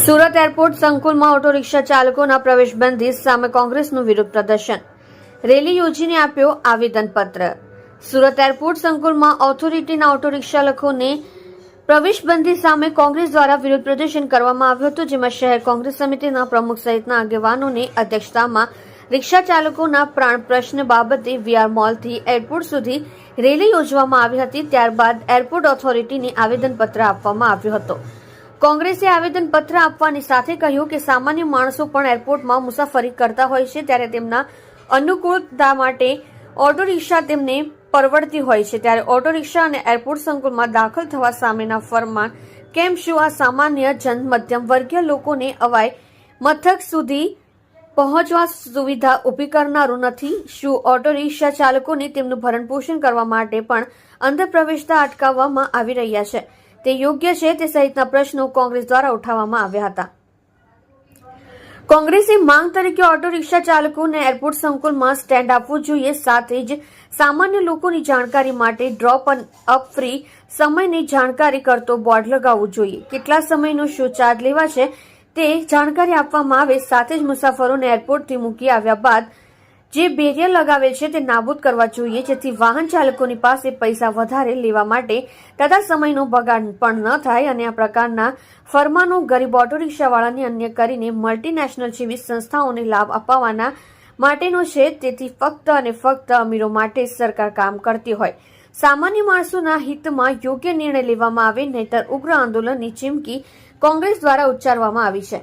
Surat airport સંકુલમાં auto rickshaw ચાલકોના પ્રવેશબંધી સામે કોંગ્રેસનું વિરોધ પ્રદર્શન, રેલી યોજીને આપ્યો આવેદનપત્ર। સુરત એરપોર્ટ સંકુલમાં ઓથોરિટીના ઓટો રિક્ષા ચાલકોને પ્રવેશબંધી સામે કોંગ્રેસ દ્વારા વિરોધ પ્રદર્શન કરવામાં આવ્યું હતું, જેમાં શહેર કોંગ્રેસ સમિતિના પ્રમુખ સહિતના આગેવાનોની અધ્યક્ષતામાં રિક્ષા ચાલકોના પ્રાણ પ્રશ્ન બાબતે વીઆર મોલથી એરપોર્ટ સુધી રેલી યોજવામાં આવી હતી। ત્યારબાદ એરપોર્ટ ઓથોરિટીને આવેદનપત્ર આપવામાં આવ્યું હતું। કોંગ્રેસે આવેદનપત્ર આપવાની સાથે કહ્યું કે સામાન્ય માણસો પણ એરપોર્ટમાં મુસાફરી કરતા હોય છે, ત્યારે તેમના અનુકૂળતા માટે ઓટો રિક્ષા તેમને પરવડતી હોય છે, ત્યારે ઓટો રિક્ષા અને એરપોર્ટ સંકુલમાં દાખલ થવા સામેના ફરમાન કેમ શું આ સામાન્ય જન મધ્યમ વર્ગીય લોકોને અવાય મથક સુધી પહોંચવા સુવિધા ઊભી કરનારું નથી? શું ઓટો રિક્ષા ચાલકોને તેમનું ભરણ પોષણ કરવા માટે પણ અંદર પ્રવેશતા અટકાવવામાં આવી રહ્યા છે? તે યોગ્ય છે? તે સહિતના પ્રશ્નો કોંગ્રેસ દ્વારા ઉઠાવવામાં આવ્યા હતા। કોંગ્રેસની માંગ તરીકે ઓટો રિક્ષા ચાલકોને એરપોર્ટ સંકુલમાં સ્ટેન્ડ આપવું જોઈએ, સાથે જ સામાન્ય લોકોની જાણકારી માટે ડ્રોપ અપ ફ્રી સમયની જાણકારી કરતો બોર્ડ લગાવવું જોઈએ। કેટલા સમયનો શું ચાર્જ લેવા છે તે જાણકારી આપવામાં આવે, સાથે જ મુસાફરોને એરપોર્ટથી મૂકી આવ્યા બાદ જે બેરિયર લગાવેલ છે તે નાબૂદ કરવા જોઈએ, જેથી વાહન ચાલકોની પાસે પૈસા વધારે લેવા માટે તથા સમયનો બગાડ પણ ન થાય અને આ પ્રકારના ફરમાનો ગરીબ ઓટો રિક્ષાવાળાને અન્ય કરીને મલ્ટીનેશનલ જેવી સંસ્થાઓને લાભ અપાવવાના માટેનો છે। તેથી ફક્ત અને ફક્ત અમીરો માટે સરકાર કામ કરતી હોય, સામાન્ય માણસોના હિતમાં યોગ્ય નિર્ણય લેવામાં આવે, નહીતર ઉગ્ર આંદોલનની ચીમકી કોંગ્રેસ દ્વારા ઉચ્ચારવામાં આવી છે।